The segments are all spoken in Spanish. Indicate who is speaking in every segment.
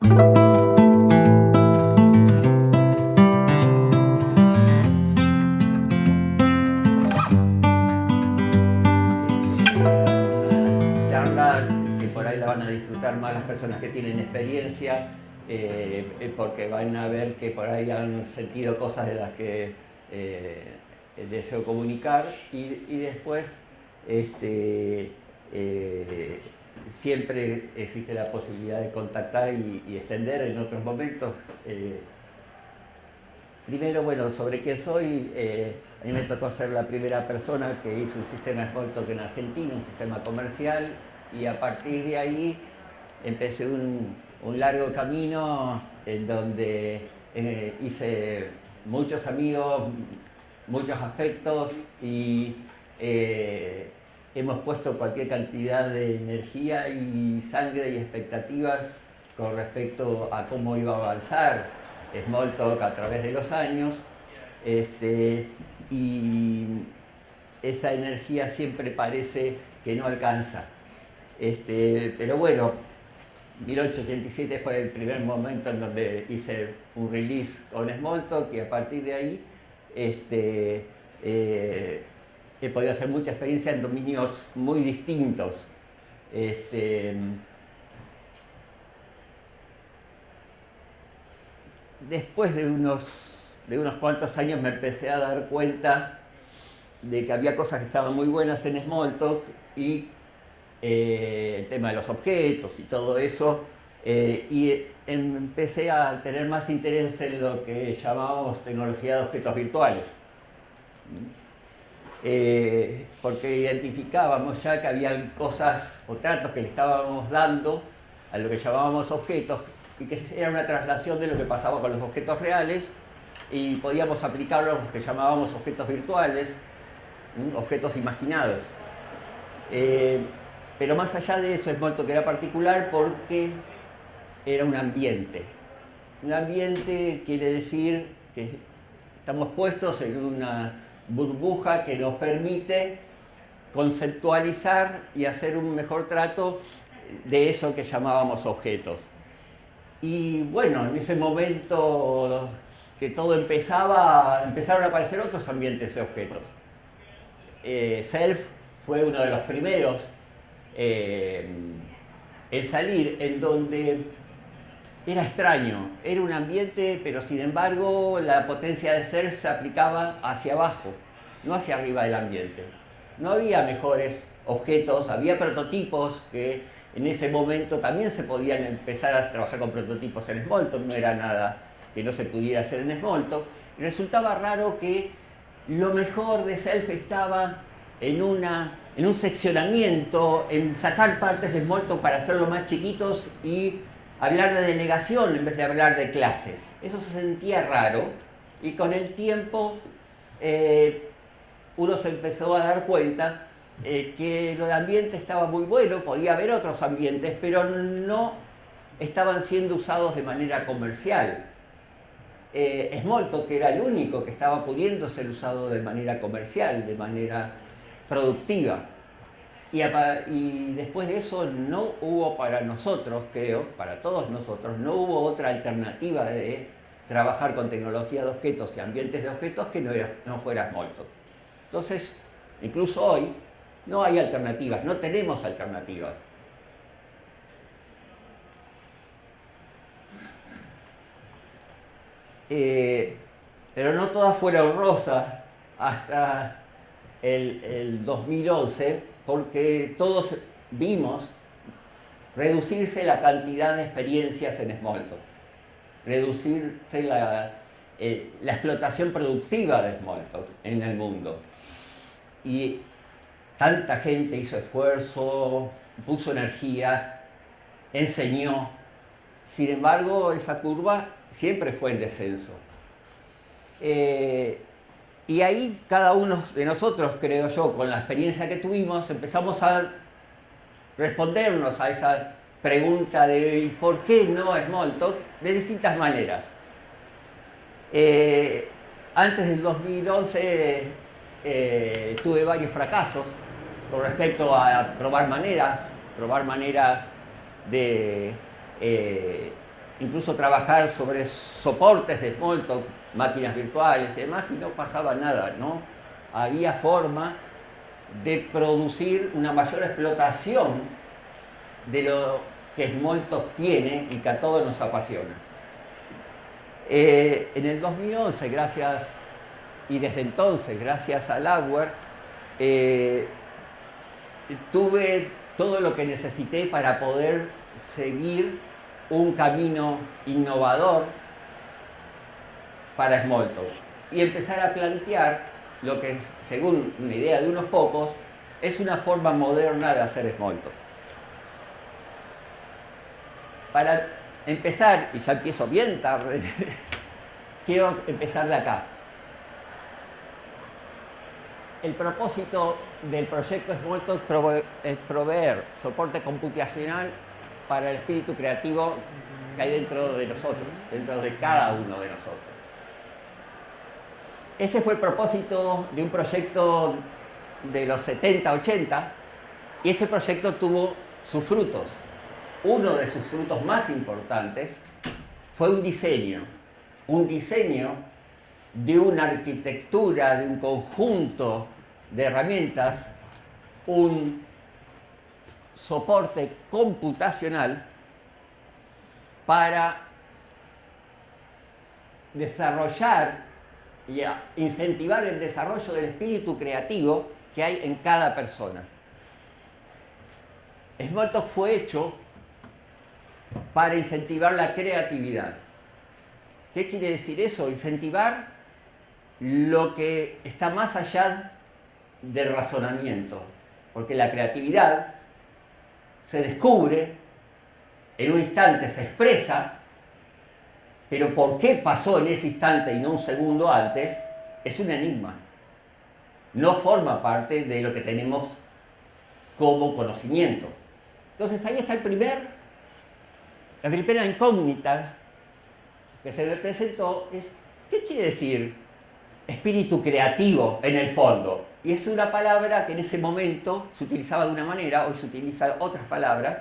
Speaker 1: Charla que por ahí la van a disfrutar más las personas que tienen experiencia, porque van a ver que por ahí han sentido cosas de las que deseo comunicar, y después siempre existe la posibilidad de contactar y extender en otros momentos. Primero, bueno, sobre qué soy, a mí me tocó ser la primera persona que hizo un sistema Smalltalk en Argentina, un sistema comercial, y a partir de ahí empecé un largo camino en donde hice muchos amigos, muchos afectos, y hemos puesto cualquier cantidad de energía y sangre y expectativas con respecto a cómo iba a avanzar Smalltalk a través de los años, y esa energía siempre parece que no alcanza. Pero bueno, 1887 fue el primer momento en donde hice un release con Smalltalk, y a partir de ahí he podido hacer mucha experiencia en dominios muy distintos. Después de unos cuantos años me empecé a dar cuenta de que había cosas que estaban muy buenas en Smalltalk, y el tema de los objetos y todo eso, y empecé a tener más interés en lo que llamábamos tecnología de objetos virtuales, porque identificábamos ya que había cosas o tratos que le estábamos dando a lo que llamábamos objetos, y que era una traslación de lo que pasaba con los objetos reales, y podíamos aplicarlo a los que llamábamos objetos virtuales, objetos imaginados. Pero más allá de eso, Smalltalk era particular porque era un ambiente. Un ambiente quiere decir que estamos puestos en una burbuja que nos permite conceptualizar y hacer un mejor trato de eso que llamábamos objetos. Y bueno, en ese momento que todo empezaron a aparecer otros ambientes de objetos. Self fue uno de los primeros en salir, en donde era extraño, era un ambiente, pero sin embargo la potencia de Self se aplicaba hacia abajo, no hacia arriba del ambiente. No había mejores objetos, había prototipos que en ese momento también se podían empezar a trabajar con prototipos en Smalltalk, no era nada que no se pudiera hacer en Smalltalk. Y resultaba raro que lo mejor de Self estaba en un seccionamiento, en sacar partes de Smalltalk para hacerlo más chiquitos y hablar de delegación en vez de hablar de clases. Eso se sentía raro, y con el tiempo uno se empezó a dar cuenta que lo de ambiente estaba muy bueno, podía haber otros ambientes, pero no estaban siendo usados de manera comercial. Smalltalk era el único que estaba pudiendo ser usado de manera comercial, de manera productiva. Y después de eso no hubo para nosotros, creo, para todos nosotros, no hubo otra alternativa de trabajar con tecnología de objetos y ambientes de objetos que no fuera Smalltalk. Entonces, incluso hoy, no hay alternativas, no tenemos alternativas. Pero no todas fueron rosas hasta el 2011, porque todos vimos reducirse la cantidad de experiencias en Smalltalk, reducirse la explotación productiva de Smalltalk en el mundo. Y tanta gente hizo esfuerzo, puso energías, enseñó. Sin embargo, esa curva siempre fue en descenso. Y ahí cada uno de nosotros, creo yo, con la experiencia que tuvimos, empezamos a respondernos a esa pregunta de ¿por qué no Smalltalk? De distintas maneras. Antes del 2011 tuve varios fracasos con respecto a probar maneras de incluso trabajar sobre soportes de Smalltalk, máquinas virtuales y demás, y no pasaba nada, ¿no? Había forma de producir una mayor explotación de lo que Smalltalk tiene y que a todos nos apasiona. En el 2011, y desde entonces, gracias al Adware, tuve todo lo que necesité para poder seguir un camino innovador para Smalltalk y empezar a plantear lo que, según una idea de unos pocos, es una forma moderna de hacer Smalltalk. Para empezar, y ya empiezo bien tarde, quiero empezar de acá. El propósito del proyecto Smalltalk es proveer soporte computacional para el espíritu creativo que hay dentro de nosotros, dentro de cada uno de nosotros. Ese fue el propósito de un proyecto de los 70, 80, y ese proyecto tuvo sus frutos. Uno de sus frutos más importantes fue un diseño de una arquitectura, de un conjunto de herramientas, un soporte computacional para desarrollar y incentivar el desarrollo del espíritu creativo que hay en cada persona. Smalltalk fue hecho para incentivar la creatividad. ¿Qué quiere decir eso? Incentivar lo que está más allá del razonamiento, porque la creatividad se descubre, en un instante se expresa, pero por qué pasó en ese instante y no un segundo antes, es un enigma. No forma parte de lo que tenemos como conocimiento. Entonces ahí está la primera incógnita que se me presentó, es ¿qué quiere decir espíritu creativo en el fondo? Y es una palabra que en ese momento se utilizaba de una manera, hoy se utilizan otras palabras,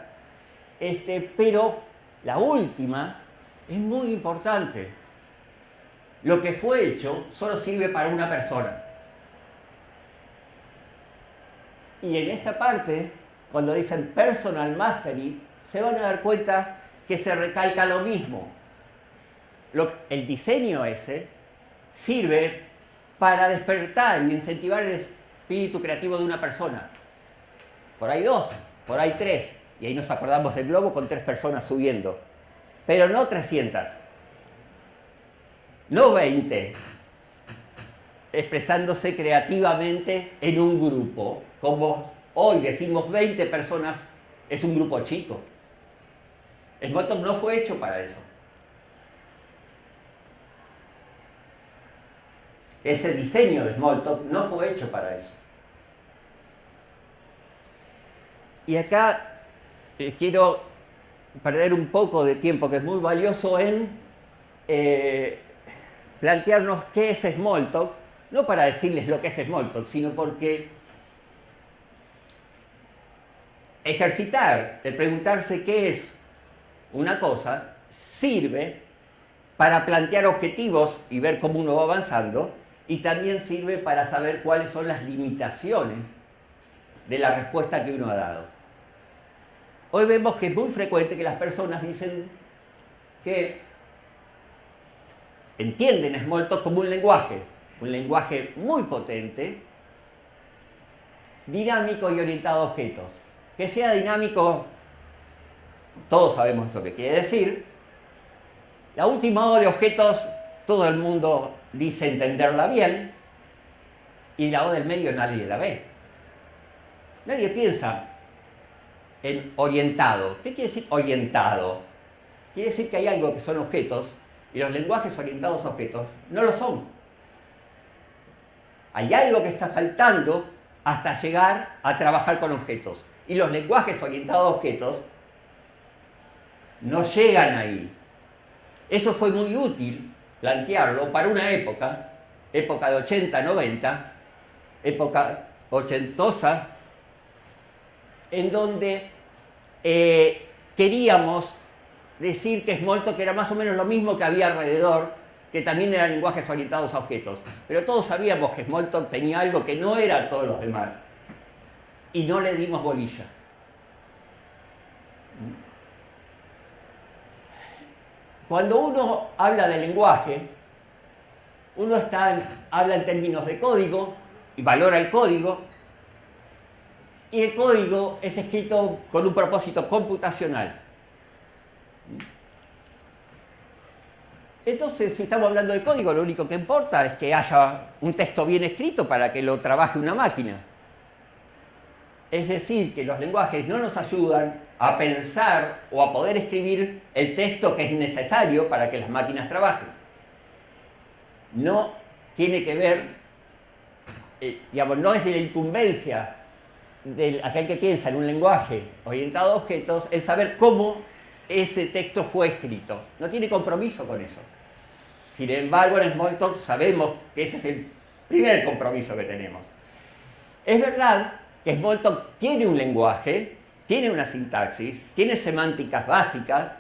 Speaker 1: pero la última es muy importante. Lo que fue hecho solo sirve para una persona. Y en esta parte, cuando dicen personal mastery, se van a dar cuenta que se recalca lo mismo. El diseño ese sirve para despertar y incentivar el espíritu creativo de una persona. Por ahí 2, por ahí 3, y ahí nos acordamos del globo con 3 personas subiendo. Pero no 300, no 20, expresándose creativamente en un grupo. Como hoy decimos 20 personas, es un grupo chico. Smalltalk no fue hecho para eso. Ese diseño de Smalltalk no fue hecho para eso. Y acá quiero perder un poco de tiempo, que es muy valioso, en plantearnos qué es Smalltalk, no para decirles lo que es Smalltalk, sino porque ejercitar, el preguntarse qué es una cosa, sirve para plantear objetivos y ver cómo uno va avanzando, y también sirve para saber cuáles son las limitaciones de la respuesta que uno ha dado. Hoy vemos que es muy frecuente que las personas dicen que entienden Smalltalk como un lenguaje muy potente, dinámico y orientado a objetos. Que sea dinámico, todos sabemos lo que quiere decir. La última O de objetos, todo el mundo dice entenderla bien, y la O del medio nadie la ve. Nadie piensa en orientado. ¿Qué quiere decir orientado? Quiere decir que hay algo que son objetos, y los lenguajes orientados a objetos no lo son. Hay algo que está faltando hasta llegar a trabajar con objetos. Y los lenguajes orientados a objetos no llegan ahí. Eso fue muy útil plantearlo para una época de 80, 90, época ochentosa, en donde queríamos decir que Smalltalk era más o menos lo mismo que había alrededor, que también eran lenguajes orientados a objetos. Pero todos sabíamos que Smalltalk tenía algo que no era todos los demás. Y no le dimos bolilla. Cuando uno habla de lenguaje, uno habla en términos de código y valora el código, y el código es escrito con un propósito computacional. Entonces, si estamos hablando de código, lo único que importa es que haya un texto bien escrito para que lo trabaje una máquina. Es decir, que los lenguajes no nos ayudan a pensar o a poder escribir el texto que es necesario para que las máquinas trabajen. No tiene que ver, digamos, no es de la incumbencia de aquel que piensa en un lenguaje orientado a objetos el saber cómo ese texto fue escrito. No tiene compromiso con eso. Sin embargo, en Smalltalk sabemos que ese es el primer compromiso que tenemos. Es verdad que Smalltalk tiene un lenguaje, tiene una sintaxis, tiene semánticas básicas,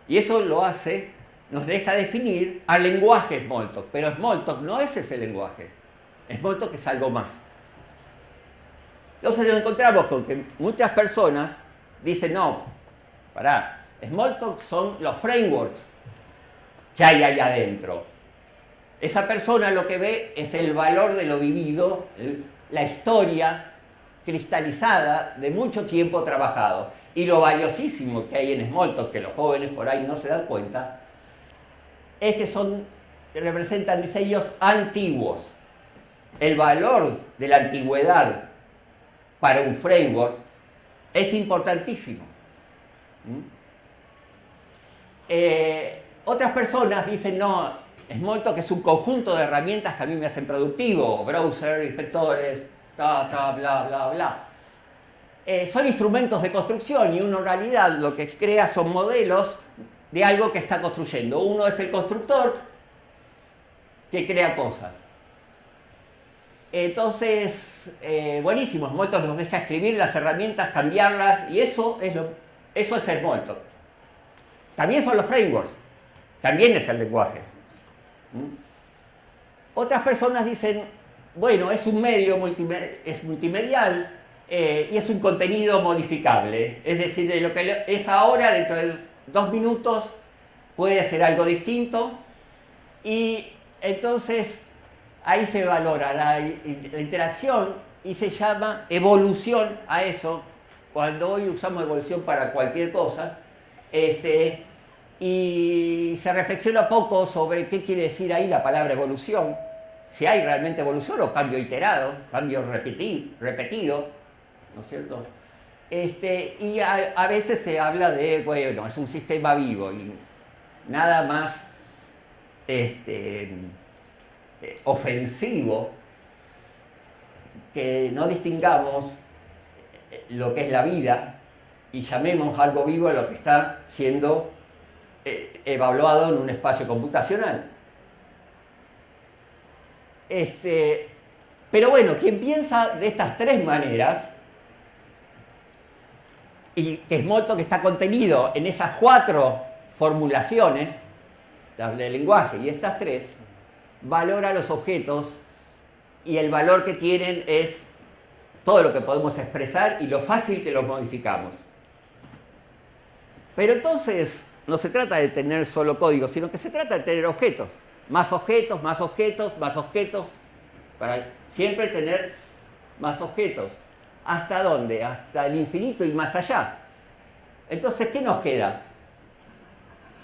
Speaker 1: y eso nos deja definir al lenguaje Smalltalk, pero Smalltalk no es ese lenguaje. Smalltalk es algo más. Entonces nos encontramos con que muchas personas dicen, no, pará, Smalltalk son los frameworks que hay ahí adentro. Esa persona lo que ve es el valor de lo vivido, la historia cristalizada de mucho tiempo trabajado. Y lo valiosísimo que hay en Smalltalk, que los jóvenes por ahí no se dan cuenta, es que representan diseños antiguos. El valor de la antigüedad para un framework es importantísimo. Otras personas dicen, no, Smalltalk es un conjunto de herramientas que a mí me hacen productivo, browser, inspectores, bla, bla, bla. Son instrumentos de construcción y uno en realidad lo que crea son modelos de algo que está construyendo. Uno es el constructor que crea cosas. Entonces, buenísimo, Smalltalk nos deja escribir las herramientas, cambiarlas, y eso es Smalltalk. También son los frameworks, también es el lenguaje. Otras personas dicen, bueno, es un medio multimedial y es un contenido modificable. Es decir, de lo que es ahora, dentro de 2 minutos puede ser algo distinto, y entonces ahí se valora la interacción y se llama evolución a eso, cuando hoy usamos evolución para cualquier cosa, y se reflexiona poco sobre qué quiere decir ahí la palabra evolución, si hay realmente evolución o cambio iterado, cambio repetido, ¿no es cierto? Y a veces se habla de, bueno, es un sistema vivo y nada más ofensivo que no distingamos lo que es la vida y llamemos algo vivo a lo que está siendo evaluado en un espacio computacional. Pero bueno, quien piensa de estas 3 maneras, y que Smalltalk está contenido en esas 4 formulaciones, las del lenguaje y estas 3, valora los objetos, y el valor que tienen es todo lo que podemos expresar y lo fácil que los modificamos. Pero entonces no se trata de tener solo código, sino que se trata de tener objetos. Más objetos, más objetos, más objetos, para siempre tener más objetos. ¿Hasta dónde? Hasta el infinito y más allá. Entonces, ¿qué nos queda?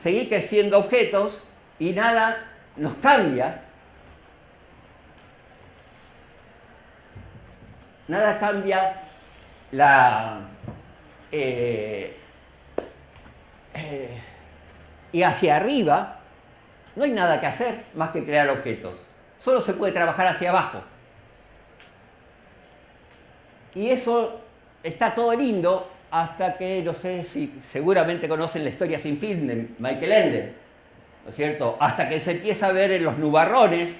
Speaker 1: Seguir creciendo objetos y nada nos cambia. Nada cambia y hacia arriba no hay nada que hacer más que crear objetos. Solo se puede trabajar hacia abajo. Y eso está todo lindo hasta que, no sé si seguramente conocen la historia sin fin de Michael Ende, ¿no es cierto? Hasta que se empieza a ver en los nubarrones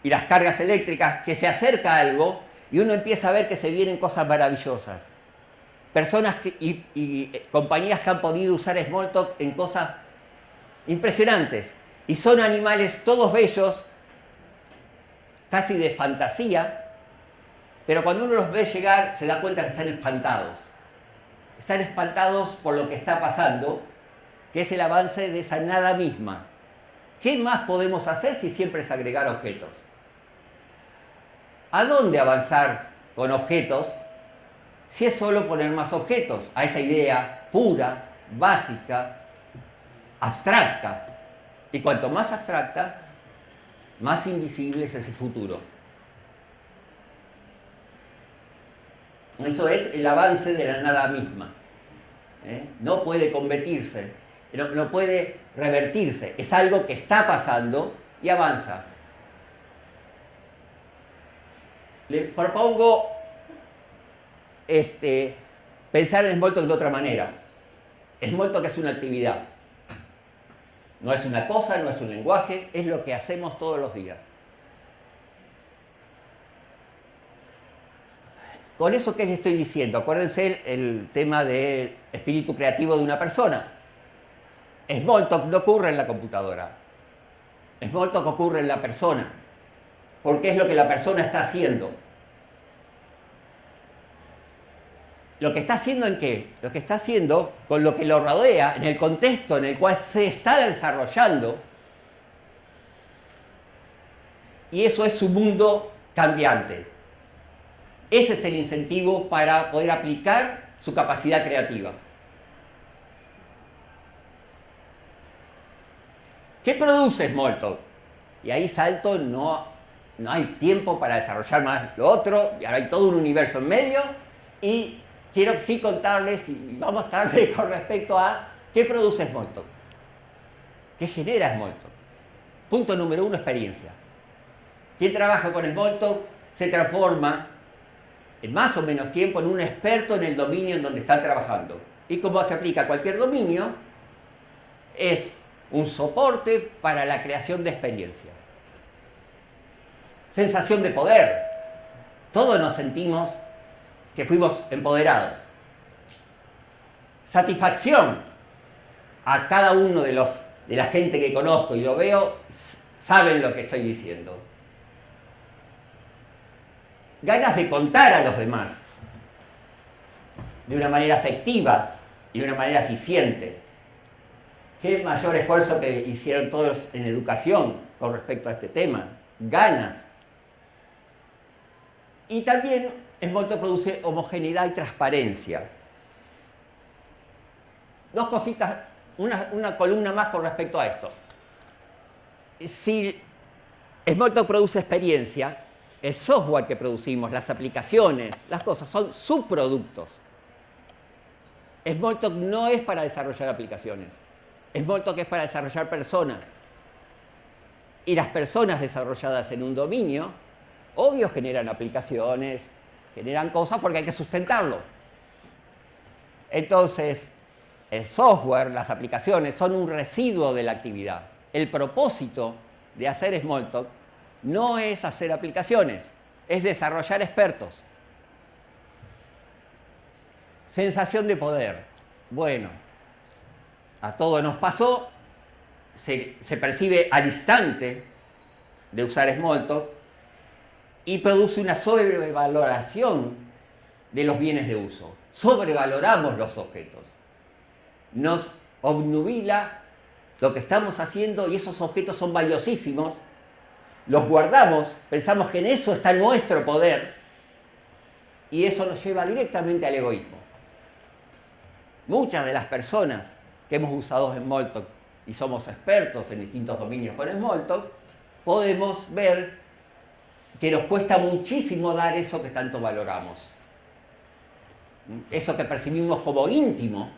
Speaker 1: y las cargas eléctricas que se acerca algo y uno empieza a ver que se vienen cosas maravillosas. personas y compañías que han podido usar Smalltalk en cosas impresionantes. Y son animales todos bellos, casi de fantasía, pero cuando uno los ve llegar se da cuenta que están espantados. Están espantados por lo que está pasando, que es el avance de esa nada misma. ¿Qué más podemos hacer si siempre es agregar objetos? ¿A dónde avanzar con objetos si es solo poner más objetos? A esa idea pura, básica, abstracta. Y cuanto más abstracta, más invisible es ese futuro. Eso es el avance de la nada misma. No puede convertirse, no puede revertirse. Es algo que está pasando y avanza. Le propongo pensar en Smalltalk de otra manera. Smalltalk es una actividad. No es una cosa, no es un lenguaje, es lo que hacemos todos los días. Con eso, ¿qué les estoy diciendo? Acuérdense el tema del espíritu creativo de una persona. Smalltalk no ocurre en la computadora. Smalltalk ocurre en la persona. Porque es lo que la persona está haciendo. ¿Lo que está haciendo en qué? Lo que está haciendo con lo que lo rodea, en el contexto en el cual se está desarrollando. Y eso es su mundo cambiante. Ese es el incentivo para poder aplicar su capacidad creativa. ¿Qué produce Smalltalk? Y ahí salto, no hay tiempo para desarrollar más lo otro, y ahora hay todo un universo en medio, y quiero sí contarles, y vamos tarde con respecto a qué produce Smalltalk. ¿Qué genera Smalltalk? Punto número 1, experiencia. Quien trabaja con Smalltalk se transforma en más o menos tiempo en un experto en el dominio en donde están trabajando. Y como se aplica a cualquier dominio, es un soporte para la creación de experiencia. Sensación de poder. Todos nos sentimos que fuimos empoderados. Satisfacción. A cada uno de la gente que conozco y lo veo, saben lo que estoy diciendo. Ganas de contar a los demás de una manera afectiva y de una manera eficiente. Qué mayor esfuerzo que hicieron todos en educación con respecto a este tema. Ganas. Y también Smalltalk produce homogeneidad y transparencia. Dos cositas, una columna más con respecto a esto. Si Smalltalk produce experiencia, el software que producimos, las aplicaciones, las cosas, son subproductos. Smalltalk no es para desarrollar aplicaciones. Smalltalk es para desarrollar personas. Y las personas desarrolladas en un dominio, obvio, generan aplicaciones, generan cosas porque hay que sustentarlo. Entonces, el software, las aplicaciones, son un residuo de la actividad. El propósito de hacer Smalltalk no es hacer aplicaciones, es desarrollar expertos. Sensación de poder. Bueno, a todos nos pasó, se percibe al instante de usar Smalltalk y produce una sobrevaloración de los bienes de uso. Sobrevaloramos los objetos. Nos obnubila lo que estamos haciendo y esos objetos son valiosísimos. Los guardamos, pensamos que en eso está nuestro poder y eso nos lleva directamente al egoísmo. Muchas de las personas que hemos usado Smalltalk y somos expertos en distintos dominios con Smalltalk, podemos ver que nos cuesta muchísimo dar eso que tanto valoramos. Eso que percibimos como íntimo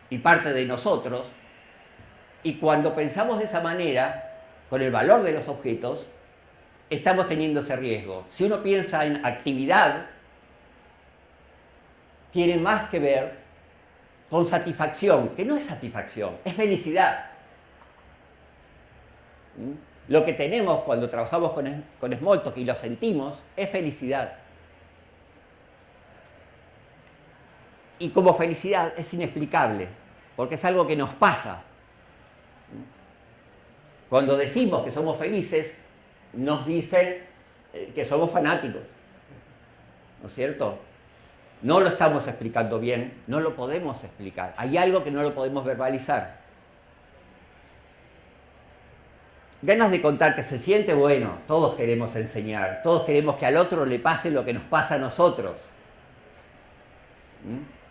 Speaker 1: y parte de nosotros. Y cuando pensamos de esa manera, con el valor de los objetos, estamos teniendo ese riesgo. Si uno piensa en actividad, tiene más que ver con satisfacción, que no es satisfacción, es felicidad. Lo que tenemos cuando trabajamos con Smalltalk y lo sentimos es felicidad. Y como felicidad es inexplicable, porque es algo que nos pasa. Cuando decimos que somos felices, nos dicen que somos fanáticos, ¿no es cierto? No lo estamos explicando bien, no lo podemos explicar. Hay algo que no lo podemos verbalizar. Ganas de contar que se siente, bueno, todos queremos enseñar, todos queremos que al otro le pase lo que nos pasa a nosotros.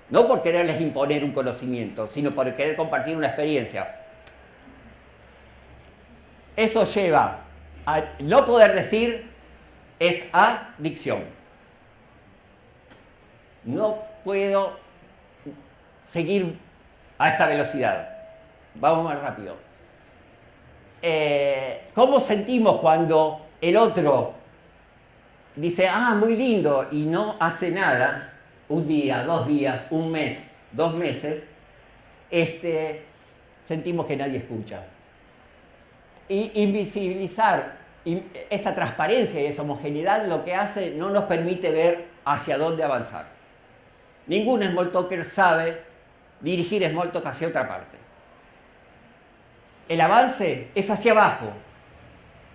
Speaker 1: No por quererles imponer un conocimiento, sino por querer compartir una experiencia. Eso lleva a no poder decir, es adicción. No puedo seguir a esta velocidad. Vamos más rápido. ¿Cómo sentimos cuando el otro dice, muy lindo, y no hace nada? Un día, 2 días, un mes, 2 meses, sentimos que nadie escucha. Y invisibilizar esa transparencia y esa homogeneidad lo que hace, no nos permite ver hacia dónde avanzar. Ningún Smalltalker sabe dirigir Smalltalk hacia otra parte. El avance es hacia abajo,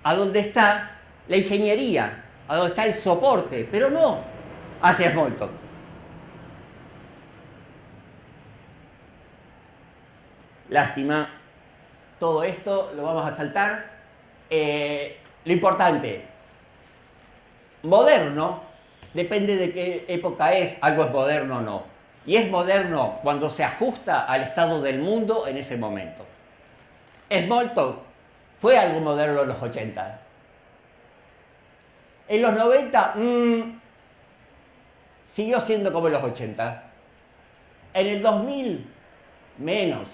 Speaker 1: a donde está la ingeniería, a donde está el soporte, pero no hacia Smalltalk. Lástima, todo esto lo vamos a saltar. Lo importante, moderno, depende de qué época es, algo es moderno o no. Y es moderno cuando se ajusta al estado del mundo en ese momento. Smalltalk fue algo moderno en los 80. En los 90, siguió siendo como en los 80. En el 2000, menos.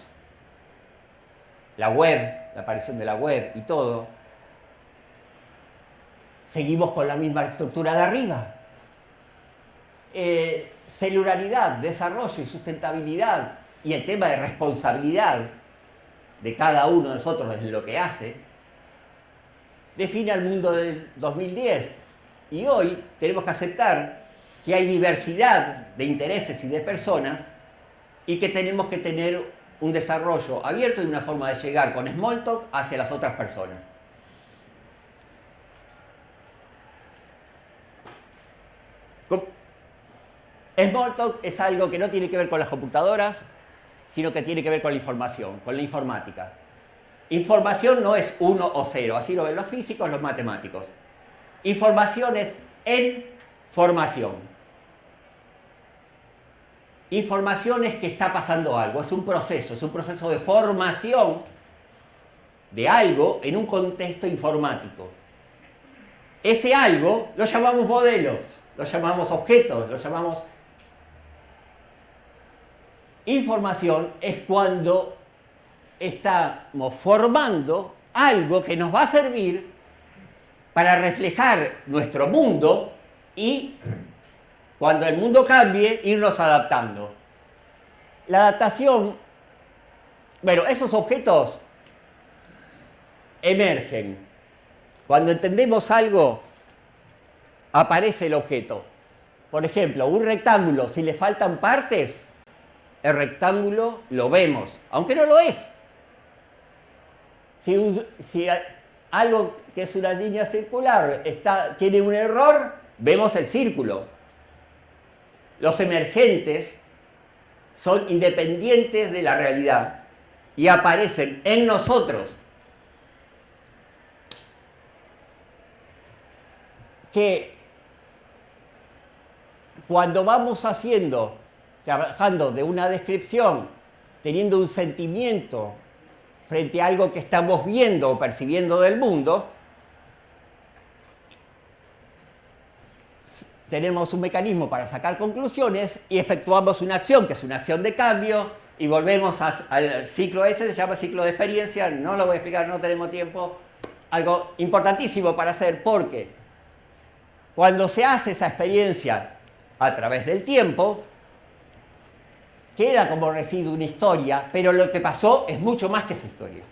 Speaker 1: La web, la aparición de la web y todo. Seguimos con la misma estructura de arriba. Celularidad, desarrollo y sustentabilidad y el tema de responsabilidad de cada uno de nosotros en lo que hace, define al mundo del 2010. Y hoy tenemos que aceptar que hay diversidad de intereses y de personas y que tenemos que tener un desarrollo abierto y una forma de llegar con Smalltalk hacia las otras personas. Smalltalk es algo que no tiene que ver con las computadoras, sino que tiene que ver con la información, con la informática. Información no es 1 o 0, así lo ven los físicos, los matemáticos. Información es en formación. Información es que está pasando algo, es un proceso de formación de algo en un contexto informático. Ese algo lo llamamos modelos, lo llamamos objetos, lo llamamos... Información es cuando estamos formando algo que nos va a servir para reflejar nuestro mundo y cuando el mundo cambie, irnos adaptando. La adaptación, bueno, esos objetos emergen. Cuando entendemos algo, aparece el objeto. Por ejemplo, un rectángulo, si le faltan partes, el rectángulo lo vemos, aunque no lo es. Si algo que es una línea circular tiene un error, vemos el círculo. Los emergentes son independientes de la realidad y aparecen en nosotros. Que cuando vamos trabajando de una descripción, teniendo un sentimiento frente a algo que estamos viendo o percibiendo del mundo, tenemos un mecanismo para sacar conclusiones y efectuamos una acción, que es una acción de cambio, y volvemos al ciclo ese, se llama ciclo de experiencia, no lo voy a explicar, no tenemos tiempo, algo importantísimo para hacer, porque cuando se hace esa experiencia a través del tiempo, queda como residuo una historia, pero lo que pasó es mucho más que esa historia.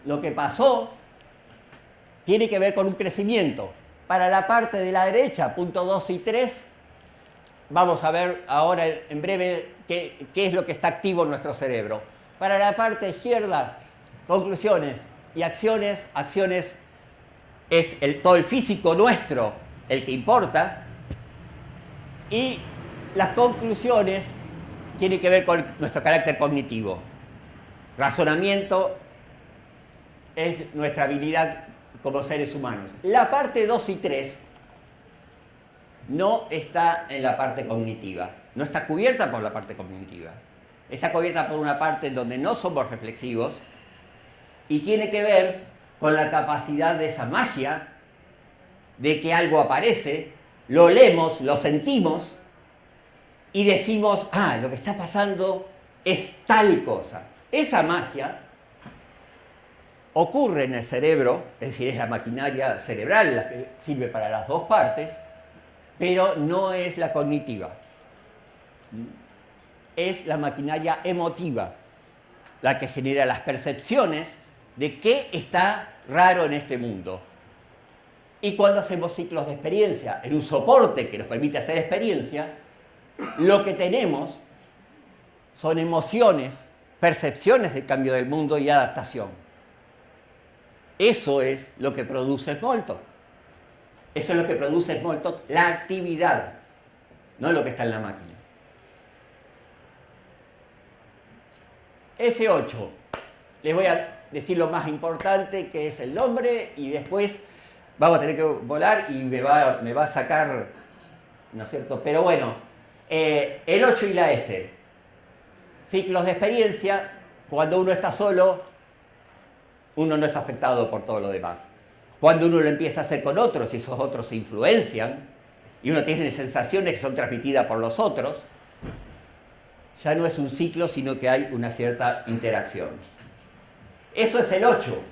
Speaker 1: Lo que pasó tiene que ver con un crecimiento. Para la parte de la derecha, punto 2 y 3, vamos a ver ahora en breve qué es lo que está activo en nuestro cerebro. Para la parte izquierda, conclusiones y acciones. Acciones es todo el físico nuestro el que importa. Y las conclusiones tienen que ver con nuestro carácter cognitivo. Razonamiento es nuestra habilidad como seres humanos. La parte 2 y 3 no está en la parte cognitiva, no está cubierta por la parte cognitiva. Está cubierta por una parte en donde no somos reflexivos y tiene que ver con la capacidad de esa magia, de que algo aparece, lo leemos, lo sentimos y decimos, lo que está pasando es tal cosa. Esa magia ocurre en el cerebro, es decir, es la maquinaria cerebral la que sirve para las dos partes, pero no es la cognitiva. Es la maquinaria emotiva la que genera las percepciones de qué está raro en este mundo. Y cuando hacemos ciclos de experiencia en un soporte que nos permite hacer experiencia, lo que tenemos son emociones, percepciones del cambio del mundo y adaptación. Eso es lo que produce Smalltalk. Eso es lo que produce Smalltalk, la actividad, no lo que está en la máquina. S8, les voy a decir lo más importante, que es el nombre, y después vamos a tener que volar y me va a sacar, ¿no es cierto? Pero bueno, el 8 y la S. Ciclos de experiencia, cuando uno está solo, uno no es afectado por todo lo demás. Cuando uno lo empieza a hacer con otros y esos otros se influencian y uno tiene sensaciones que son transmitidas por los otros, ya no es un ciclo, sino que hay una cierta interacción. Eso es el 8.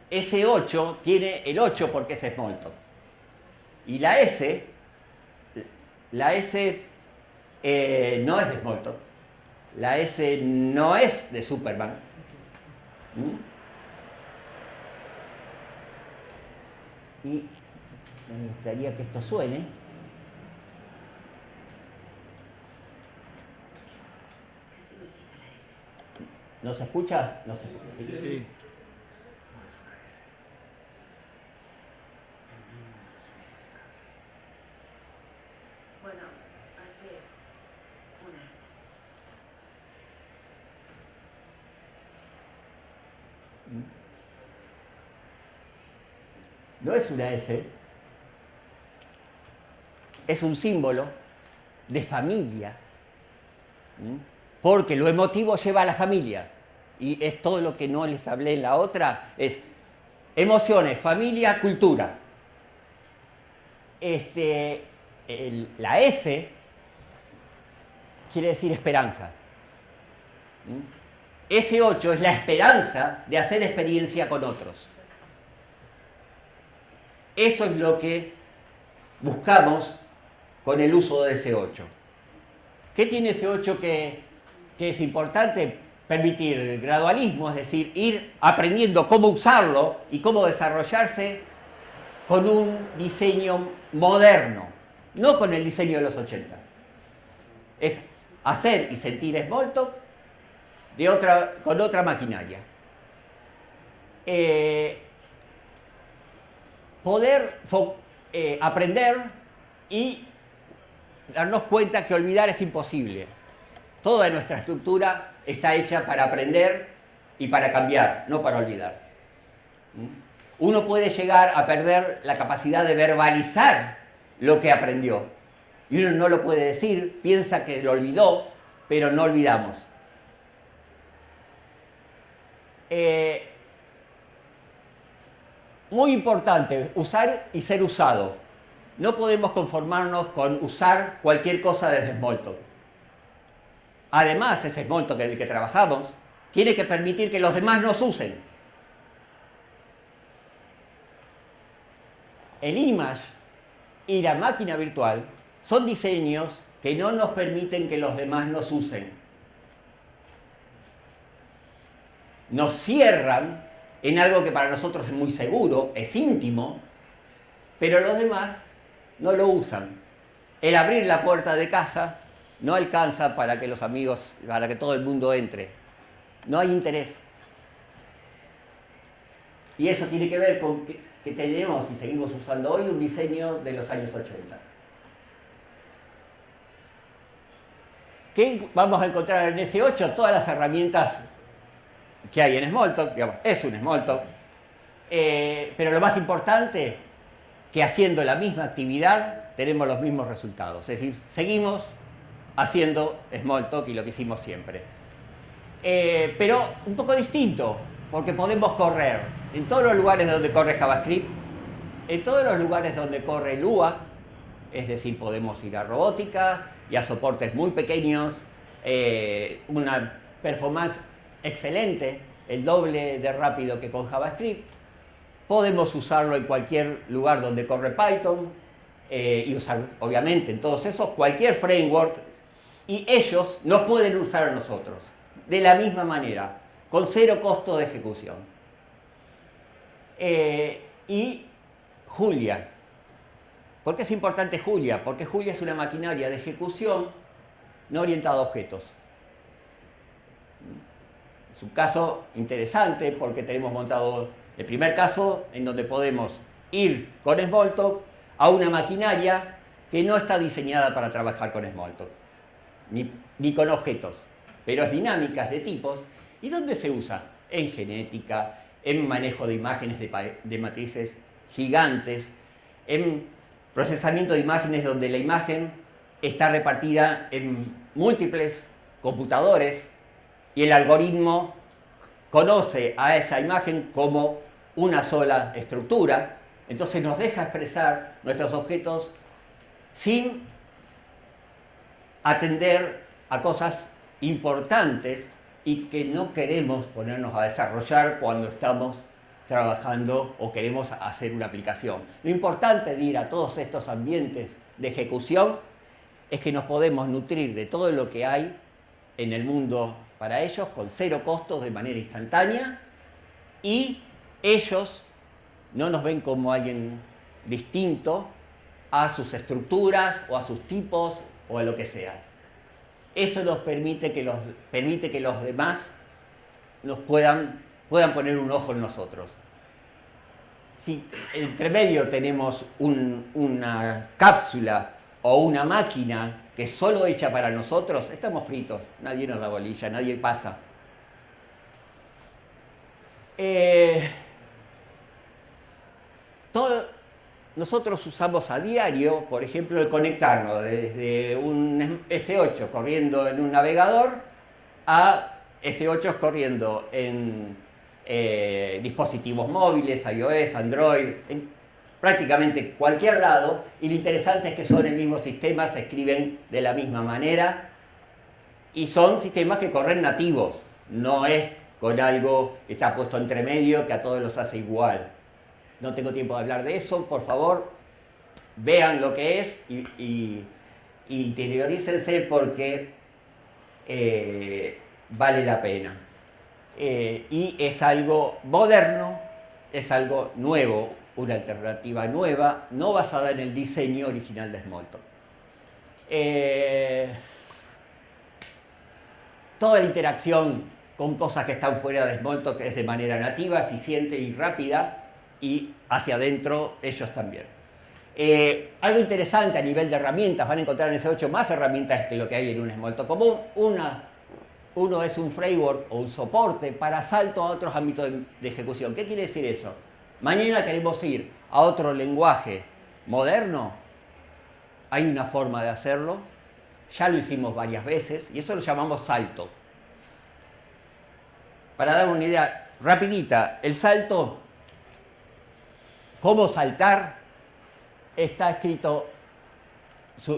Speaker 1: Ese 8 tiene el 8 porque es Smalltalk. Y la S no es de Smalltalk. La S no es de Superman. Y me gustaría que esto suene. ¿No se escucha? No se escucha.
Speaker 2: Sí.
Speaker 3: Bueno, aquí es una S.
Speaker 1: No es una S, es un símbolo de familia, porque lo emotivo lleva a la familia, y es todo lo que no les hablé en la otra, es emociones, familia, cultura. La S quiere decir esperanza. S8 es la esperanza de hacer experiencia con otros. Eso es lo que buscamos con el uso de ese 8. ¿Qué tiene ese 8 que es importante? Permitir gradualismo, es decir, ir aprendiendo cómo usarlo y cómo desarrollarse con un diseño moderno, no con el diseño de los 80. Es hacer y sentir Smalltalk con otra maquinaria. Poder aprender y darnos cuenta que olvidar es imposible. Toda nuestra estructura está hecha para aprender y para cambiar, no para olvidar. Uno puede llegar a perder la capacidad de verbalizar lo que aprendió. Y uno no lo puede decir, piensa que lo olvidó, pero no olvidamos. Muy importante, usar y ser usado. No podemos conformarnos con usar cualquier cosa desde Smalltalk. Además, ese Smalltalk en el que trabajamos tiene que permitir que los demás nos usen. El image y la máquina virtual son diseños que no nos permiten que los demás nos usen. Nos cierran en algo que para nosotros es muy seguro, es íntimo, pero los demás no lo usan. El abrir la puerta de casa no alcanza para que los amigos, para que todo el mundo entre. No hay interés. Y eso tiene que ver con que tenemos y seguimos usando hoy un diseño de los años 80. ¿Qué vamos a encontrar en S8? Todas las herramientas que hay en Smalltalk, digamos, es un Smalltalk. Pero lo más importante, que haciendo la misma actividad tenemos los mismos resultados. Es decir, seguimos haciendo Smalltalk y lo que hicimos siempre. Pero un poco distinto, porque podemos correr en todos los lugares donde corre JavaScript, en todos los lugares donde corre Lua, es decir, podemos ir a robótica y a soportes muy pequeños, una performance excelente, el doble de rápido que con JavaScript. Podemos usarlo en cualquier lugar donde corre Python y usar, obviamente, en todos esos cualquier framework, y ellos nos pueden usar a nosotros de la misma manera, con cero costo de ejecución. Y Julia. ¿Por qué es importante Julia? Porque Julia es una maquinaria de ejecución no orientada a objetos. Es un caso interesante porque tenemos montado el primer caso en donde podemos ir con Smalltalk a una maquinaria que no está diseñada para trabajar con Smalltalk, ni con objetos, pero es dinámica, es de tipos. ¿Y dónde se usa? En genética, en manejo de imágenes de matrices gigantes, en procesamiento de imágenes donde la imagen está repartida en múltiples computadores y el algoritmo conoce a esa imagen como una sola estructura, entonces nos deja expresar nuestros objetos sin atender a cosas importantes y que no queremos ponernos a desarrollar cuando estamos trabajando o queremos hacer una aplicación. Lo importante de ir a todos estos ambientes de ejecución es que nos podemos nutrir de todo lo que hay en el mundo para ellos con cero costos de manera instantánea, y ellos no nos ven como alguien distinto a sus estructuras o a sus tipos o a lo que sea. Eso nos permite que los demás nos puedan poner un ojo en nosotros. Si entre medio tenemos una cápsula o una máquina que es solo hecha para nosotros, estamos fritos, nadie nos da bolilla, nadie pasa. Nosotros usamos a diario, por ejemplo, el conectarnos desde un S8 corriendo en un navegador a S8 corriendo en dispositivos móviles, iOS, Android, en prácticamente cualquier lado, y lo interesante es que son el mismo sistema, se escriben de la misma manera y son sistemas que corren nativos, no es con algo que está puesto entre medio que a todos los hace igual. No tengo tiempo de hablar de eso, por favor, vean lo que es y interiorícense porque vale la pena. Y es algo moderno, es algo nuevo, una alternativa nueva, no basada en el diseño original de Smalltalk. Toda la interacción con cosas que están fuera de Smalltalk es de manera nativa, eficiente y rápida, y hacia adentro ellos también. Algo interesante a nivel de herramientas, van a encontrar en S8 más herramientas que lo que hay en un Smalltalk común. Uno es un framework o un soporte para salto a otros ámbitos de ejecución. ¿Qué quiere decir eso? Mañana queremos ir a otro lenguaje moderno, hay una forma de hacerlo, ya lo hicimos varias veces y eso lo llamamos salto. Para dar una idea rapidita, el salto, cómo saltar, está escrito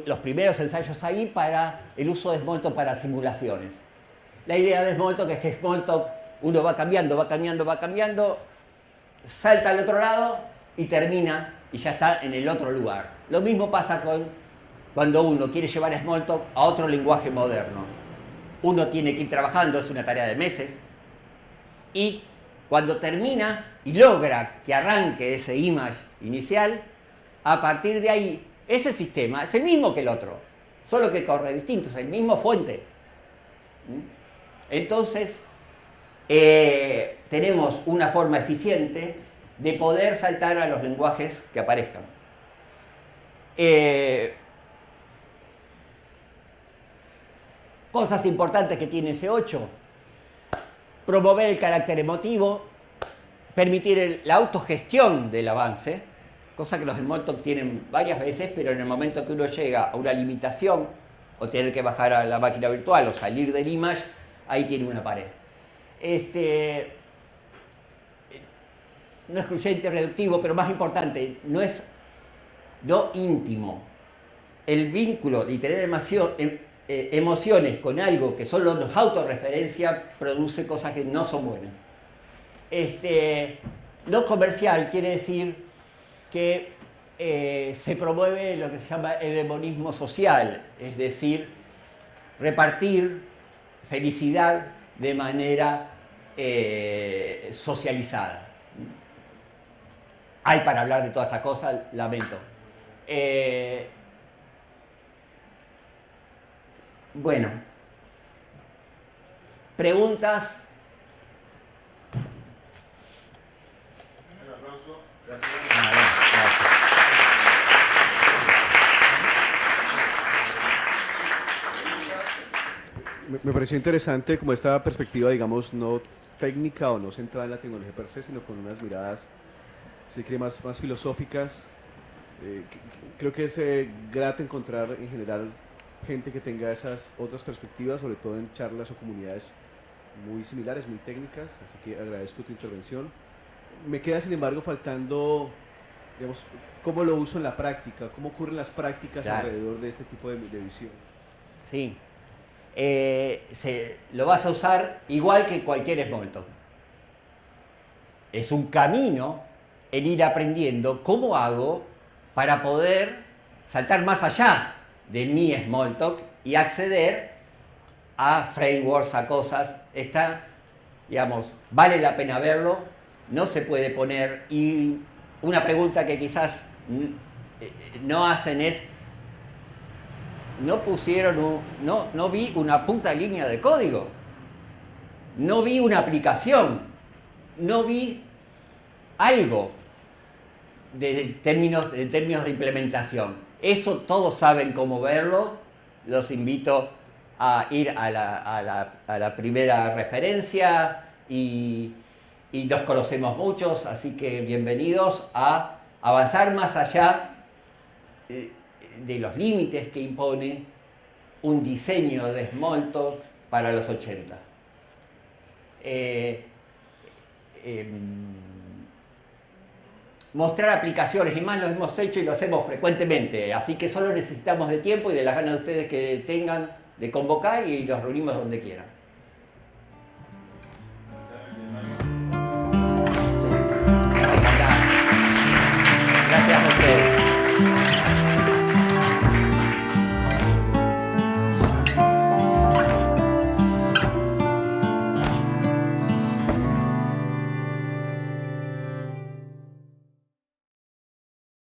Speaker 1: los primeros ensayos ahí para el uso de Smalltalk para simulaciones. La idea de Smalltalk es que Smalltalk uno va cambiando, salta al otro lado y termina y ya está en el otro lugar. Lo mismo pasa cuando uno quiere llevar Smalltalk a otro lenguaje moderno. Uno tiene que ir trabajando, es una tarea de meses, y cuando termina y logra que arranque ese image inicial, a partir de ahí Ese sistema es el mismo que el otro, solo que corre distinto, es el mismo fuente. Entonces, tenemos una forma eficiente de poder saltar a los lenguajes que aparezcan. Cosas importantes que tiene C8: promover el carácter emotivo, permitir la autogestión del avance, cosa que los Smalltalk tienen varias veces, pero en el momento que uno llega a una limitación, o tener que bajar a la máquina virtual o salir del image, ahí tiene una pared. No excluyente, reductivo, pero más importante, no íntimo. El vínculo de tener emociones con algo que solo nos autorreferencia produce cosas que no son buenas. No comercial quiere decir que se promueve lo que se llama el hedonismo social, es decir, repartir felicidad de manera socializada. Hay para hablar de todas estas cosas, lamento. Bueno, preguntas.
Speaker 2: Un aplauso. Me pareció interesante como esta perspectiva, digamos, no técnica o no centrada en la tecnología per se, sino con unas miradas, si quiere, más filosóficas. Creo que es grato encontrar en general gente que tenga esas otras perspectivas, sobre todo en charlas o comunidades muy similares, muy técnicas, así que agradezco tu intervención. Me queda, sin embargo, faltando, digamos, cómo lo uso en la práctica, cómo ocurren las prácticas alrededor de este tipo de visión.
Speaker 1: Sí. Lo vas a usar igual que cualquier Smalltalk. Es un camino el ir aprendiendo cómo hago para poder saltar más allá de mi Smalltalk y acceder a frameworks, a cosas. Digamos, vale la pena verlo, no se puede poner. Y una pregunta que quizás no hacen es: no vi una puta línea de código, no vi una aplicación, no vi algo de términos de implementación. Eso todos saben cómo verlo. Los invito a ir a la primera referencia y nos conocemos muchos, así que bienvenidos a avanzar más allá de los límites que impone un diseño de Smalltalk para los 80. Mostrar aplicaciones, y más lo hemos hecho y lo hacemos frecuentemente, así que solo necesitamos de tiempo y de las ganas de ustedes que tengan de convocar, y nos reunimos donde quieran.